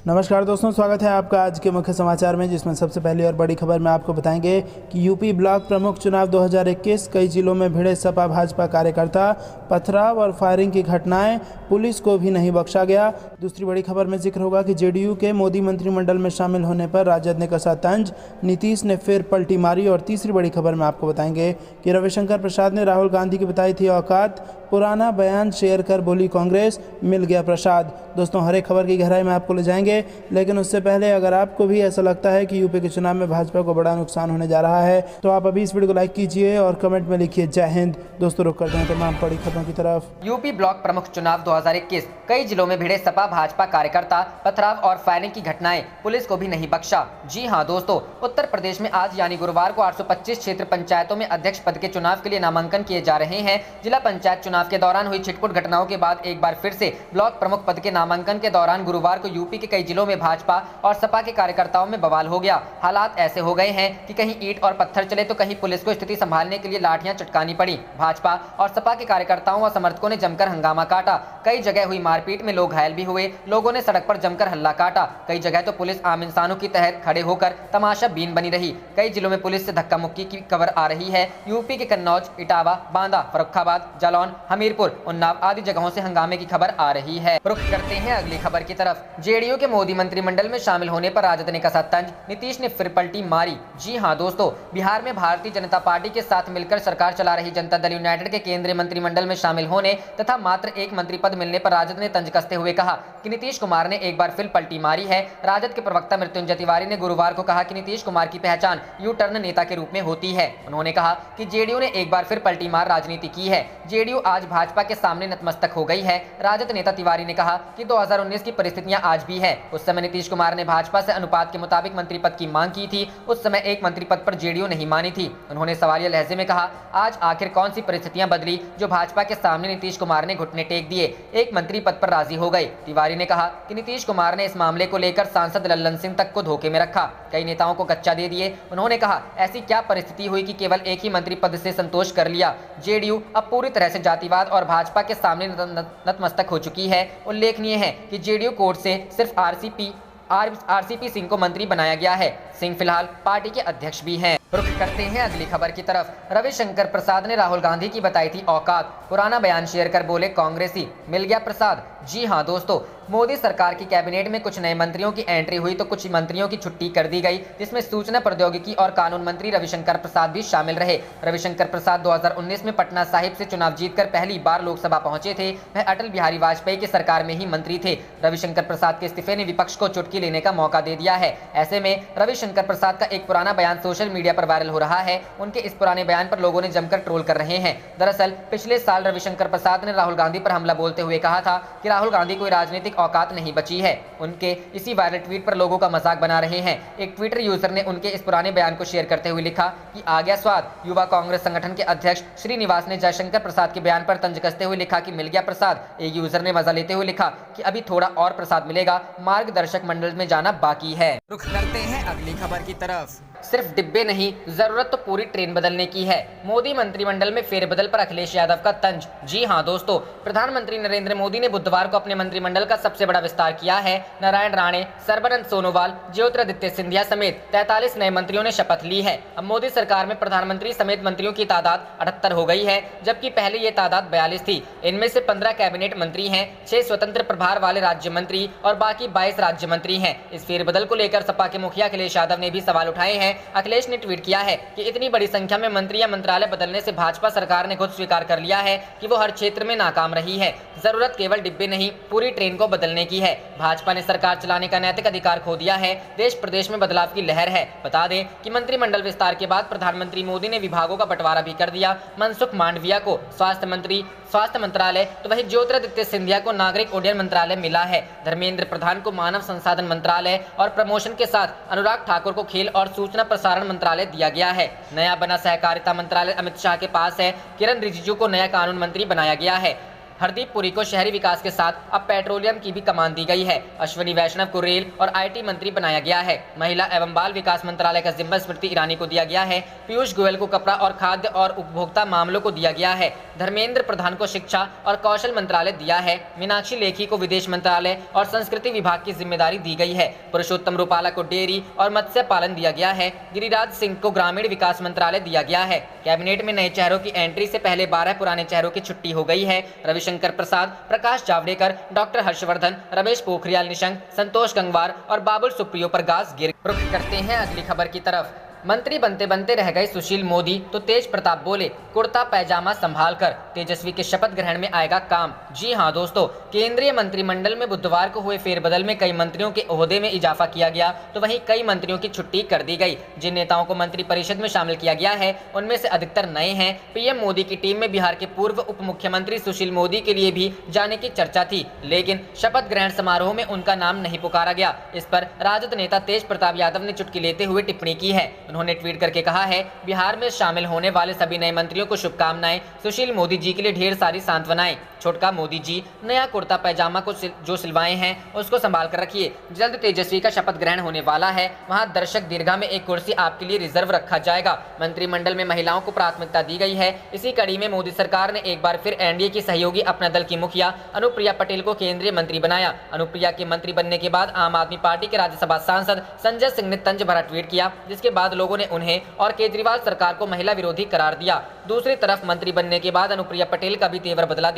नमस्कार दोस्तों, स्वागत है आपका आज के मुख्य समाचार में, जिसमें सबसे पहली और बड़ी खबर में आपको बताएंगे कि यूपी ब्लॉक प्रमुख चुनाव 2021, कई जिलों में भिड़े सपा भाजपा कार्यकर्ता, पथराव और फायरिंग की घटनाएं, पुलिस को भी नहीं बख्शा गया। दूसरी बड़ी खबर में जिक्र होगा कि जेडीयू के मोदी मंत्रिमंडल में शामिल होने पर राजद ने कसा तंज, नीतीश ने फिर पलटी मारी। और तीसरी बड़ी खबर में आपको बताएंगे कि रविशंकर प्रसाद ने राहुल गांधी की बताई थी औकात, पुराना बयान शेयर कर बोली कांग्रेस, मिल गया प्रसाद। दोस्तों, हर एक खबर की गहराई में आपको ले जाएंगे, लेकिन उससे पहले अगर आपको भी ऐसा लगता है कि यूपी के चुनाव में भाजपा को बड़ा नुकसान होने जा रहा है तो आप अभी इस वीडियो को लाइक कीजिए और कमेंट में लिखिए जय हिंद। दोस्तों, रुक करते हैं तमाम बड़ी खबरों की तरफ। यूपी ब्लॉक प्रमुख चुनाव 2021, कई जिलों में भिड़े सपा भाजपा कार्यकर्ता, पथराव और फायरिंग की घटनाएं, पुलिस को भी नहीं बख्शा। जी हां दोस्तों, उत्तर प्रदेश में आज यानी गुरुवार को 825 क्षेत्र पंचायतों में अध्यक्ष पद के चुनाव के लिए नामांकन किए जा रहे हैं। जिला पंचायत चुनाव के दौरान हुई छिटपुट घटनाओं के बाद एक बार फिर से ब्लॉक प्रमुख पद के नामांकन के दौरान गुरुवार को यूपी के कई जिलों में भाजपा और सपा के कार्यकर्ताओं में बवाल हो गया। हालात ऐसे हो गए हैं कि कहीं ईंट और पत्थर चले तो कहीं पुलिस को स्थिति संभालने के लिए लाठियां चटकानी पड़ी। भाजपा और सपा के कार्यकर्ताओं व समर्थकों ने जमकर हंगामा काटा। कई जगह हुई मारपीट में लोग घायल भी हुए। लोगों ने सड़क पर जमकर हल्ला काटा। कई जगह तो पुलिस आम इंसानों की तहत खड़े होकर तमाशा बीन बनी रही। कई जिलों में पुलिस से धक्का मुक्की की खबर आ रही है। यूपी के कन्नौज, इटावा, बांदा, फर्रुखाबाद, जालौन, हमीरपुर, उन्नाव आदि जगहों से हंगामे की खबर आ रही है। रुख करते हैं अगली खबर की तरफ। जेडीयू के मोदी मंत्रिमंडल में शामिल होने पर राजद ने कसा तंज, नीतीश ने फिर पलटी मारी। जी हां दोस्तों, बिहार में भारतीय जनता पार्टी के साथ मिलकर सरकार चला रही जनता दल यूनाइटेड के केंद्रीय मंत्रिमंडल में शामिल होने तथा मात्र एक मंत्री पद मिलने पर राजद ने तंज कसते हुए कहा कि नीतीश कुमार ने एक बार फिर पलटी मारी है। राजद के प्रवक्ता मृत्युंजय तिवारी ने गुरुवार को कहा कि नीतीश कुमार की पहचान यू टर्न नेता के रूप में होती है। उन्होंने कहा कि जेडीयू ने एक बार फिर पलटी मार राजनीति की है। जेडीयू आज भाजपा के सामने नतमस्तक हो गई है। राजद नेता तिवारी ने कहा कि 2019 की परिस्थितियां आज भी है। उस समय नीतीश कुमार ने भाजपा से अनुपात के मुताबिक मंत्री पद की मांग की थी। उस समय एक मंत्री पद पर जेडीयू नहीं मानी थी। उन्होंने सवालिया लहजे में कहा, आज आखिर कौन सी परिस्थितियां बदली जो भाजपा के सामने नीतीश कुमार ने घुटने टेक दिए, एक मंत्री पद पर राजी हो गए। तिवारी ने कहा कि नीतीश कुमार ने इस मामले को लेकर सांसद लल्लन सिंह तक को धोखे में रखा, कई नेताओं को कच्चा दे दिए। उन्होंने कहा, ऐसी क्या परिस्थिति हुई कि केवल एक ही मंत्री पद से संतोष कर लिया। जेडीयू अब पूरी तरह से जातिवाद और भाजपा के सामने नतमस्तक हो चुकी है। उल्लेखनीय है कि जेडीयू कोर्ट से सिर्फ आरसीपी सिंह को मंत्री बनाया गया है। सिंह फिलहाल पार्टी के अध्यक्ष भी हैं। रुख करते हैं अगली खबर की तरफ। रविशंकर प्रसाद ने राहुल गांधी की बताई थी औकात, पुराना बयान शेयर कर बोले कांग्रेसी, मिल गया प्रसाद। जी हां दोस्तों, मोदी सरकार की कैबिनेट में कुछ नए मंत्रियों की एंट्री हुई तो कुछ मंत्रियों की छुट्टी कर दी गई, जिसमें सूचना प्रौद्योगिकी और कानून मंत्री रविशंकर प्रसाद भी शामिल रहे। रविशंकर प्रसाद 2019 में पटना साहिब से चुनाव जीतकर पहली बार लोकसभा पहुंचे थे। वह अटल बिहारी वाजपेयी की सरकार में ही मंत्री थे। रविशंकर प्रसाद के इस्तीफे ने विपक्ष को चुटकी लेने का मौका दे दिया है। ऐसे में रविशंकर प्रसाद का एक पुराना बयान सोशल मीडिया पर वायरल हो रहा है। उनके इस पुराने बयान पर लोगों ने जमकर ट्रोल कर रहे हैं। दरअसल पिछले साल रविशंकर प्रसाद ने राहुल गांधी पर हमला बोलते हुए कहा था कि राहुल गांधी कोई राजनीतिक औकात नहीं बची है। उनके इसी वायरल ट्वीट पर लोगों का मजाक बना रहे हैं। एक ट्विटर यूजर ने उनके इस पुराने बयान को शेयर करते हुए लिखा कि आ गया स्वाद। युवा कांग्रेस संगठन के अध्यक्ष श्रीनिवास ने जयशंकर प्रसाद के बयान पर तंज कसते हुए लिखा कि मिल गया प्रसाद। एक यूजर ने मजा लेते हुए लिखा कि अभी थोड़ा और प्रसाद मिलेगा, मार्गदर्शक मंडल में जाना बाकी है। रुख करते हैं अगली खबर की तरफ। सिर्फ डिब्बे नहीं, जरूरत तो पूरी ट्रेन बदलने की है। मोदी मंत्रिमंडल में फेरबदल पर अखिलेश यादव का तंज। जी हां दोस्तों, प्रधानमंत्री नरेंद्र मोदी ने बुधवार को अपने मंत्रिमंडल का सबसे बड़ा विस्तार किया है। नारायण राणे, सर्बानंद सोनोवाल, ज्योतिरादित्य सिंधिया समेत 43 नए मंत्रियों ने शपथ ली है। अब मोदी सरकार में प्रधानमंत्री समेत मंत्रियों की तादाद 78 हो गई है, जबकि पहले ये तादाद 42 थी। इनमें से 15 कैबिनेट मंत्री हैं, 6 स्वतंत्र प्रभार वाले राज्य मंत्री और बाकी 22 राज्य मंत्री हैं। इस फेरबदल को लेकर सपा के मुखिया अखिलेश यादव ने भी सवाल उठाए हैं। अखिलेश ने ट्वीट किया है कि इतनी बड़ी संख्या में मंत्री या मंत्रालय बदलने से भाजपा सरकार ने खुद स्वीकार कर लिया है कि वो हर क्षेत्र में नाकाम रही है। जरूरत केवल डिब्बे नहीं, पूरी ट्रेन को बदलने की है। भाजपा ने सरकार चलाने का नैतिक अधिकार खो दिया है। देश प्रदेश में बदलाव की लहर है। बता दें कि मंत्रिमंडल विस्तार के बाद प्रधानमंत्री मोदी ने विभागों का बंटवारा भी कर दिया। मनसुख मांडविया को स्वास्थ्य मंत्रालय तो वहीं ज्योतिरादित्य सिंधिया को नागरिक उड्डयन मंत्रालय मिला है। धर्मेंद्र प्रधान को मानव संसाधन मंत्रालय और प्रमोशन के साथ अनुराग ठाकुर को खेल और सूचना प्रसारण मंत्रालय दिया गया है। नया बना सहकारिता मंत्रालय अमित शाह के पास है। किरण रिजिजू को नया कानून मंत्री बनाया गया है। हरदीप पुरी को शहरी विकास के साथ अब पेट्रोलियम की भी कमान दी गई है। अश्विनी वैष्णव को रेल और IT मंत्री बनाया गया है। महिला एवं बाल विकास मंत्रालय का जिम्मा स्मृति ईरानी को दिया गया है। पीयूष गोयल को कपड़ा और खाद्य और उपभोक्ता मामलों को दिया गया है। धर्मेंद्र प्रधान को शिक्षा और कौशल मंत्रालय दिया है। मीनाक्षी लेखी को विदेश मंत्रालय और संस्कृति विभाग की जिम्मेदारी दी गई है। पुरुषोत्तम रूपाला को डेयरी और मत्स्य पालन दिया गया है। गिरिराज सिंह को ग्रामीण विकास मंत्रालय दिया गया है। कैबिनेट में नए चेहरों की एंट्री से पहले 12 पुराने चेहरों की छुट्टी हो गई है। रविशंकर प्रसाद, प्रकाश जावड़ेकर, डॉक्टर हर्षवर्धन, रमेश पोखरियाल निशंक, संतोष गंगवार और बाबुल सुप्रियो पर गाज गिर। रुख करते हैं अगली खबर की तरफ। मंत्री बनते बनते रह गए सुशील मोदी तो तेज प्रताप बोले, कुर्ता पैजामा संभाल कर तेजस्वी के शपथ ग्रहण में आएगा काम। जी हां दोस्तों, केंद्रीय मंत्रिमंडल में बुधवार को हुए फेरबदल में कई मंत्रियों के ओहदे में इजाफा किया गया तो वहीं कई मंत्रियों की छुट्टी कर दी गई। जिन नेताओं को मंत्रिपरिषद में शामिल किया गया है उनमें से अधिकतर नए हैं। पीएम मोदी की टीम में बिहार के पूर्व उप मुख्यमंत्री सुशील मोदी के लिए भी जाने की चर्चा थी, लेकिन शपथ ग्रहण समारोह में उनका नाम नहीं पुकारा गया। इस पर राजद नेता तेज प्रताप यादव ने चुटकी लेते हुए टिप्पणी की है। उन्होंने ट्वीट करके कहा है, बिहार में शामिल होने वाले सभी नए मंत्रियों को शुभकामनाएं। सुशील मोदी जी के लिए ढेर सारी सांत्वनाएं। छोटका मोदी जी, नया कुर्ता पैजामा को जो सिलवाए हैं उसको संभाल कर रखिए। जल्द तेजस्वी का शपथ ग्रहण होने वाला है। वहां दर्शक दीर्घा में एक कुर्सी आपके लिए रिजर्व रखा जाएगा। मंत्रिमंडल में महिलाओं को प्राथमिकता दी गई है। इसी कड़ी में मोदी सरकार ने एक बार फिर एनडीए की सहयोगी अपना दल की मुखिया अनुप्रिया पटेल को केंद्रीय मंत्री बनाया। अनुप्रिया के मंत्री बनने के बाद आम आदमी पार्टी के राज्यसभा सांसद संजय सिंह ने तंज भरा ट्वीट किया, जिसके बाद लोगों ने उन्हें और केजरीवाल सरकार को महिला विरोधी करार दिया। दूसरी तरफ मंत्री बनने के बाद अनुप्रिया पटेल का भी तेवर बदला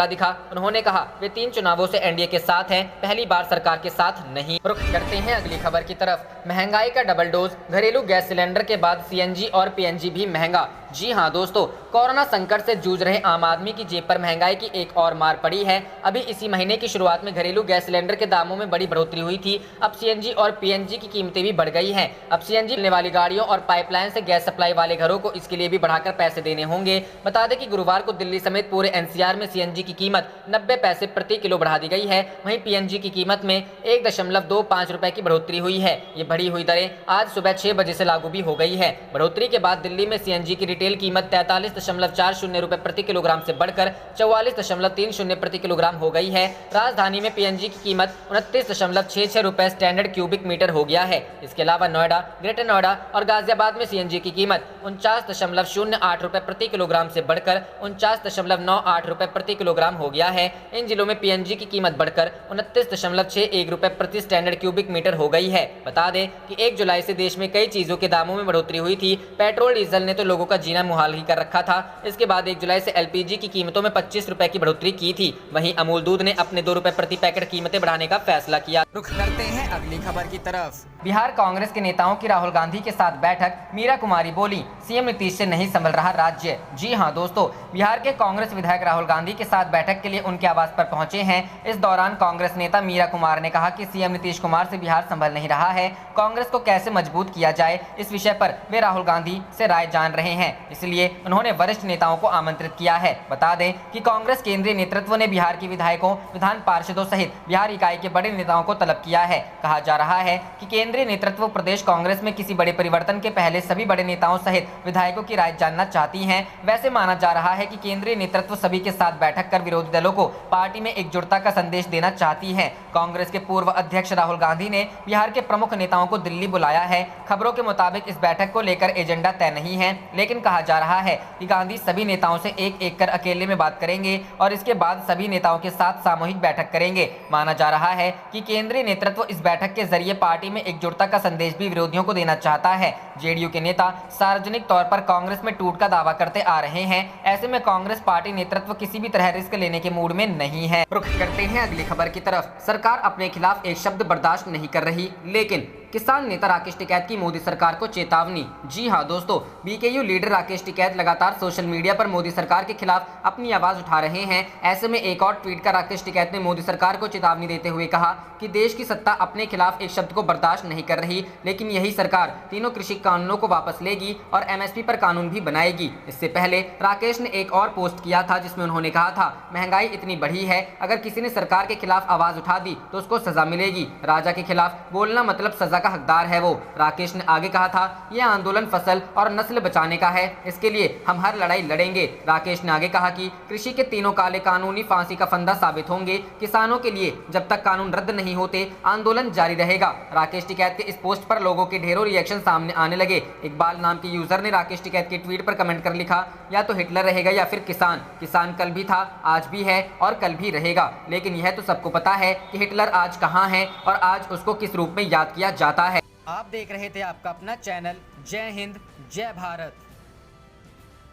दिखा। उन्होंने कहा, वे 3 चुनावों से एनडीए के साथ हैं, पहली बार सरकार के साथ नहीं। रुख करते हैं अगली खबर की तरफ। महंगाई का डबल डोज, घरेलू गैस सिलेंडर के बाद सीएनजी और पीएनजी भी महंगा। जी हां दोस्तों, कोरोना संकट से जूझ रहे आम आदमी की जेब पर महंगाई की एक और मार पड़ी है। अभी इसी महीने की शुरुआत में घरेलू गैस सिलेंडर के दामों में बड़ी बढ़ोतरी हुई थी। अब सीएनजी और पीएनजी की कीमतें भी बढ़ गई हैं। अब सीएनजी लेने वाली गाड़ियों और पाइपलाइन से गैस सप्लाई वाले घरों को इसके लिए भी बढ़ाकर पैसे देने होंगे। बता दें कि गुरुवार को दिल्ली समेत पूरे एनसीआर में सीएनजी की कीमत 90 पैसे प्रति किलो बढ़ा दी गई है। वहीं पीएनजी की कीमत में 1.25 रुपए की बढ़ोतरी हुई है। ये बढ़ी हुई दरें आज सुबह 6 बजे से लागू भी हो गई है। बढ़ोतरी के बाद दिल्ली में सीएनजी की रिटेल कीमत 43.40 रुपए प्रति किलोग्राम से बढ़कर 44.30 प्रति किलोग्राम हो गई है। राजधानी में पीएनजी की कीमत 29.66 रुपए स्टैंडर्ड क्यूबिक मीटर हो गया है। इसके अलावा नोएडा, ग्रेटर नोएडा और गाजियाबाद में सीएनजी की कीमत 49.08 रुपए प्रति किलोग्राम से बढ़कर 49.98 रुपए प्रति किलोग्राम हो गया है। इन जिलों में पीएनजी की कीमत बढ़कर 29.61 रुपए प्रति स्टैंडर्ड क्यूबिक मीटर हो गई है। बता दें कि 1 जुलाई से देश में कई चीजों के दामों में बढ़ोतरी हुई थी। पेट्रोल डीजल ने तो लोगों का जीना मुहाल ही कर रखा था। इसके बाद 1 जुलाई से एलपीजी की कीमतों में 25 रुपए की बढ़ोतरी की थी। वहीं अमूल दूध ने अपने 2 रुपए प्रति पैकेट कीमतें बढ़ाने का फैसला किया। रुख करते हैं अगली खबर की तरफ। बिहार कांग्रेस के नेताओं की राहुल गांधी के साथ बैठक, मीरा कुमारी बोली, सीएम नीतीश से नहीं संभल रहा राज्य। जी हां दोस्तों, बिहार के कांग्रेस विधायक राहुल गांधी के साथ बैठक के लिए उनके आवास पर पहुंचे हैं। इस दौरान कांग्रेस नेता मीरा कुमार ने कहा कि सीएम नीतीश कुमार से बिहार संभल नहीं रहा है। कांग्रेस को कैसे मजबूत किया जाए, इस विषय पर वे राहुल गांधी से राय जान रहे हैं। इसलिए उन्होंने वरिष्ठ नेताओं को आमंत्रित किया है। बता दें कि कांग्रेस केंद्रीय नेतृत्व ने बिहार के विधायकों, विधान पार्षदों सहित बिहार इकाई के बड़े नेताओं को तलब किया है। कहा जा रहा है कि केंद्रीय नेतृत्व प्रदेश कांग्रेस में किसी बड़े परिवर्तन के पहले सभी बड़े नेताओं सहित विधायकों की राय जानना चाहती है। वैसे माना जा रहा है कि केंद्रीय नेतृत्व सभी के साथ बैठक कर विरोधी दलों को पार्टी में एकजुटता का संदेश देना चाहती है। कांग्रेस के पूर्व अध्यक्ष राहुल गांधी ने बिहार के प्रमुख नेताओं को दिल्ली बुलाया है। खबरों के मुताबिक इस बैठक को लेकर एजेंडा तय नहीं है, लेकिन कहा जा रहा है कि गांधी सभी नेताओं से एक एक कर अकेले में बात करेंगे और इसके बाद सभी नेताओं के साथ सामूहिक बैठक करेंगे। माना जा रहा है कि केंद्रीय नेतृत्व इस बैठक के जरिए पार्टी में एकजुटता का संदेश भी विरोधियों को देना चाहता है। जेडीयू के नेता सार्वजनिक तौर पर कांग्रेस में टूट का दावा करते आ रहे हैं। ऐसे में कांग्रेस पार्टी नेतृत्व किसी भी तरह रिस्क लेने के मूड में नहीं है। रुख करते हैं अगली खबर की तरफ। सरकार अपने खिलाफ एक शब्द बर्दाश्त नहीं कर रही, लेकिन किसान नेता राकेश टिकैत की मोदी सरकार को चेतावनी। जी हां दोस्तों, बीकेयू लीडर राकेश टिकैत लगातार सोशल मीडिया पर मोदी सरकार के खिलाफ अपनी आवाज उठा रहे हैं। ऐसे में एक और ट्वीट कर राकेश टिकैत ने मोदी सरकार को चेतावनी देते हुए कहा कि देश की सत्ता अपने खिलाफ एक शब्द को बर्दाश्त नहीं कर रही, लेकिन यही सरकार तीनों कृषि कानूनों को वापस लेगी और एमएसपी पर कानून भी बनाएगी। इससे पहले राकेश ने एक और पोस्ट किया था जिसमें उन्होंने कहा था, महंगाई इतनी बढ़ी है, अगर किसी ने सरकार के खिलाफ आवाज उठा दी तो उसको सजा मिलेगी। राजा के खिलाफ बोलना मतलब सजा का हकदार है वो। राकेश ने आगे कहा था, यह आंदोलन फसल और नस्ल बचाने का है। इसके लिए हम हर लड़ाई लड़ेंगे। राकेश ने आगे कहा कि कृषि के तीनों काले कानूनी फांसी का फंदा साबित होंगे। किसानों के लिए जब तक कानून रद्द नहीं होते आंदोलन जारी रहेगा। राकेश टिकैत के इस पोस्ट पर लोगों के ढेरों रिएक्शन सामने आने लगे। इकबाल नाम के यूजर ने राकेश टिकैत के ट्वीट पर कमेंट कर लिखा, या तो हिटलर रहेगा या फिर किसान। किसान कल भी था, आज भी है और कल भी रहेगा, लेकिन यह तो सबको पता है कि हिटलर आज कहां है और आज उसको किस रूप में याद किया जाता है। आप देख रहे थे आपका अपना चैनल जय हिंद जय भारत।